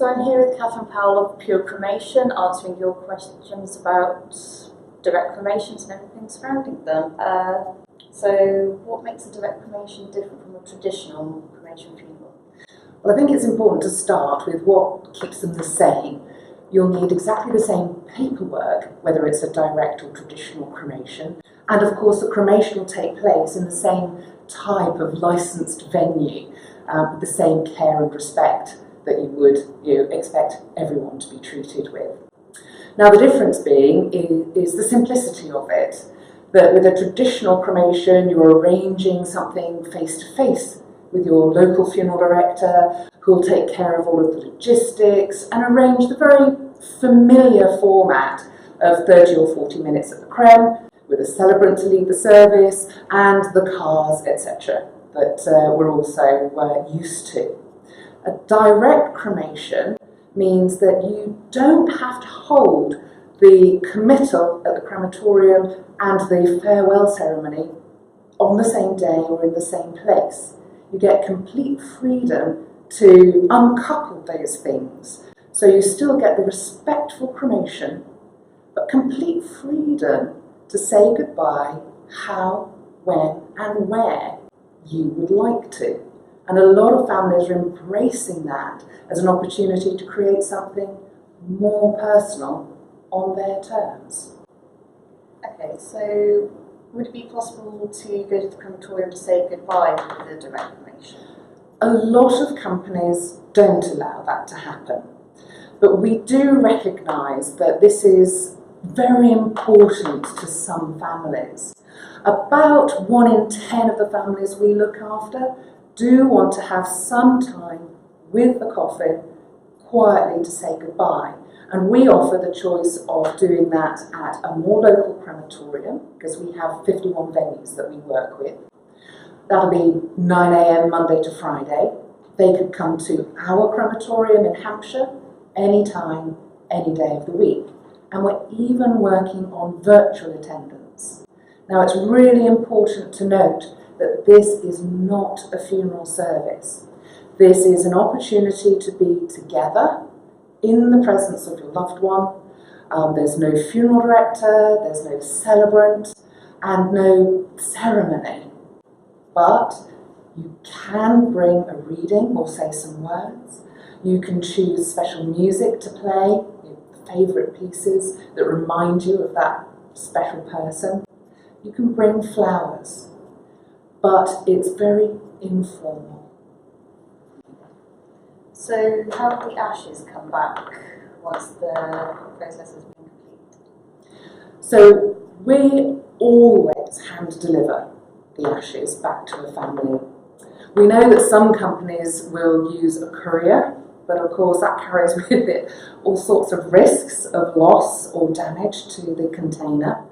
So I'm here with Catherine Powell of Pure Cremation, answering your questions about direct cremations and everything surrounding them. So what makes a direct cremation different from a traditional cremation funeral? Well, I think it's important to start with what keeps them the same. You'll need exactly the same paperwork, whether it's a direct or traditional cremation. And of course, the cremation will take place in the same type of licensed venue, with the same care and respect that you would expect everyone to be treated with. Now, the difference being is the simplicity of it. That with a traditional cremation, you're arranging something face-to-face with your local funeral director, who will take care of all of the logistics and arrange the very familiar format of 30 or 40 minutes at the creme, with a celebrant to lead the service, and the cars, etc., that we're also used to. A direct cremation means that you don't have to hold the committal at the crematorium and the farewell ceremony on the same day or in the same place. You get complete freedom to uncouple those things. So you still get the respectful cremation, but complete freedom to say goodbye how, when and where you would like to. And a lot of families are embracing that as an opportunity to create something more personal on their terms. Okay, so would it be possible to go to the crematorium to say goodbye with a direct cremation? A lot of companies don't allow that to happen, but we do recognise that this is very important to some families. About 1 in 10 of the families we look after do want to have some time with the coffin quietly to say goodbye. And we offer the choice of doing that at a more local crematorium, because we have 51 venues that we work with. That'll be 9 a.m. Monday to Friday. They could come to our crematorium in Hampshire anytime, any day of the week. And we're even working on virtual attendance. Now, it's really important to note that this is not a funeral service. This is an opportunity to be together in the presence of your loved one. There's no funeral director, there's no celebrant, and no ceremony. But you can bring a reading or say some words. You can choose special music to play, your favourite pieces that remind you of that special person. You can bring flowers, but it's very informal. So how do the ashes come back once the process has been complete? So we always hand deliver the ashes back to a family. We know that some companies will use a courier, but of course that carries with it all sorts of risks of loss or damage to the container.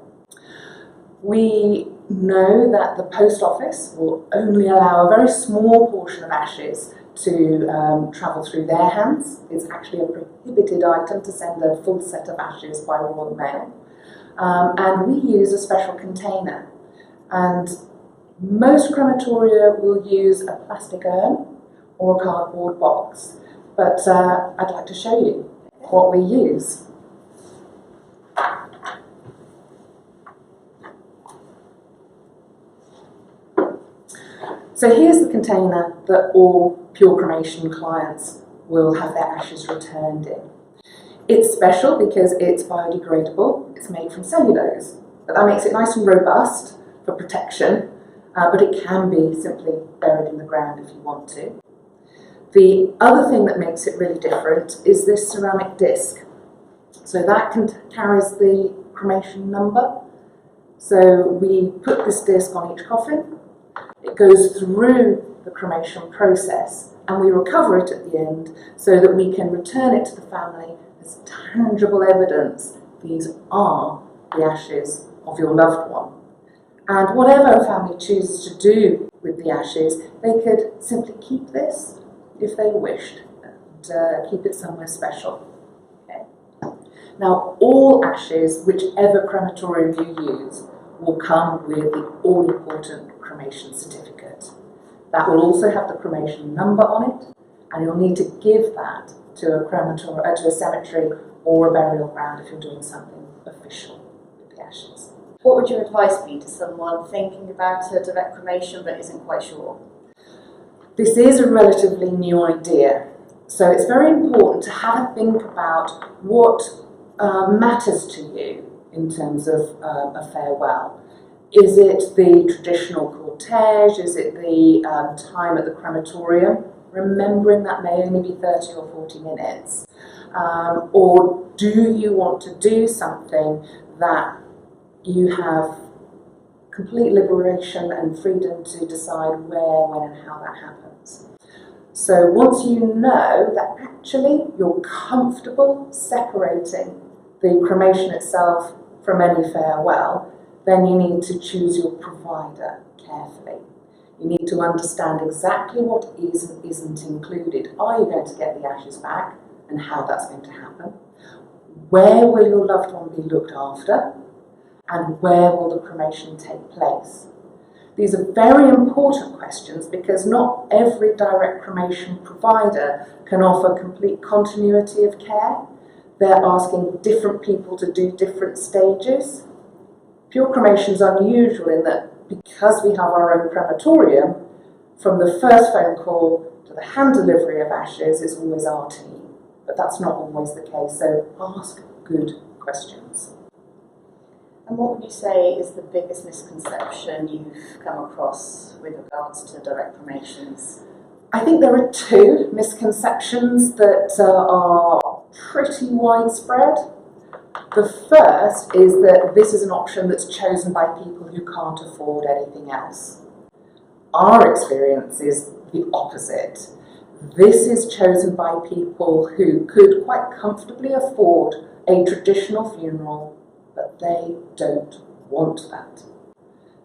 We know that the post office will only allow a very small portion of ashes to travel through their hands. It's actually a prohibited item to send a full set of ashes by Royal Mail. And we use a special container. And most crematoria will use a plastic urn or a cardboard box. But I'd like to show you what we use. So here's the container that all Pure Cremation clients will have their ashes returned in. It's special because it's biodegradable, it's made from cellulose, but that makes it nice and robust for protection, but it can be simply buried in the ground if you want to. The other thing that makes it really different is this ceramic disc. So that carries the cremation number. So we put this disc on each coffin. It goes through the cremation process and we recover it at the end so that we can return it to the family as tangible evidence these are the ashes of your loved one. And whatever a family chooses to do with the ashes, they could simply keep this if they wished and keep it somewhere special. Okay. Now, all ashes, whichever crematorium you use, will come with the all-important cremation certificate. That will also have the cremation number on it, and you'll need to give that to a crematory, to a cemetery or a burial ground if you're doing something official with the ashes. What would your advice be to someone thinking about a direct cremation but isn't quite sure? This is a relatively new idea, so it's very important to have a think about what matters to you in terms of a farewell. Is it the traditional cortege? Is it the time at the crematorium? Remembering that may only be 30 or 40 minutes. Or do you want to do something that you have complete liberation and freedom to decide where, when and how that happens? So once you know that actually you're comfortable separating the cremation itself from any farewell, then you need to choose your provider carefully. You need to understand exactly what is and isn't included. Are you going to get the ashes back and how that's going to happen? Where will your loved one be looked after? And where will the cremation take place? These are very important questions because not every direct cremation provider can offer complete continuity of care. They're asking different people to do different stages. Pure Cremation is unusual in that because we have our own crematorium, from the first phone call to the hand delivery of ashes is always our team. But that's not always the case, so ask good questions. And what would you say is the biggest misconception you've come across with regards to direct cremations? I think there are two misconceptions that are pretty widespread. The first is that this is an option that's chosen by people who can't afford anything else. Our experience is the opposite. This is chosen by people who could quite comfortably afford a traditional funeral, but they don't want that.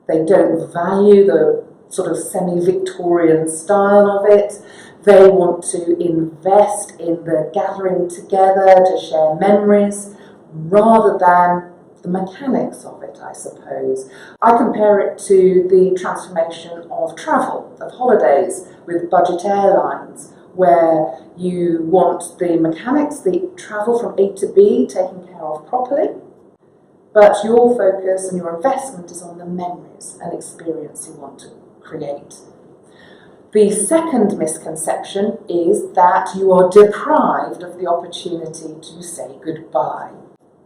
They don't value the sort of semi-Victorian style of it. They want to invest in the gathering together to share memories rather than the mechanics of it, I suppose. I compare it to the transformation of travel, of holidays with budget airlines, where you want the mechanics, the travel from A to B taken care of properly, but your focus and your investment is on the memories and experience you want to create. The second misconception is that you are deprived of the opportunity to say goodbye.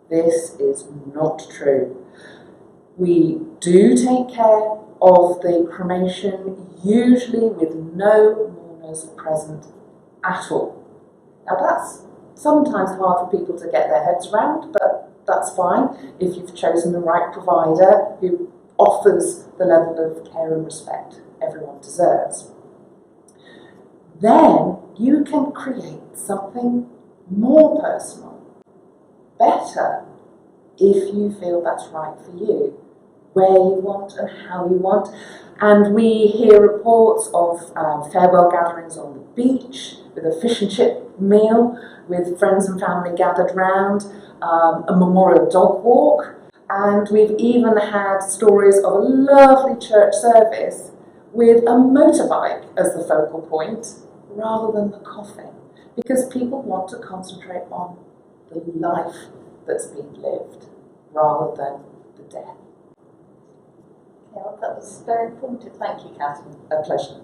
This is not true. We do take care of the cremation, usually with no mourners present at all. Now that's sometimes hard for people to get their heads around, but that's fine if you've chosen the right provider who offers the level of care and respect everyone deserves. Then you can create something more personal, better, if you feel that's right for you, where you want and how you want. And we hear reports of farewell gatherings on the beach, with a fish and chip meal, with friends and family gathered round, a memorial dog walk, and we've even had stories of a lovely church service with a motorbike as the focal point, rather than the coffin, because people want to concentrate on the life that's been lived, rather than the death. Okay, well, that was very informative. Thank you, Catherine. A pleasure.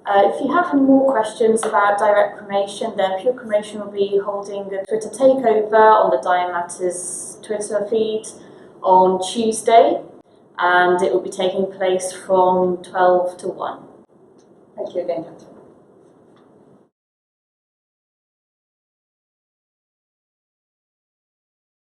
If you have any more questions about direct cremation, then Pure Cremation will be holding a Twitter takeover on the Dying Matters Twitter feed on Tuesday, and it will be taking place from 12 to 1. Thank you again, Catherine.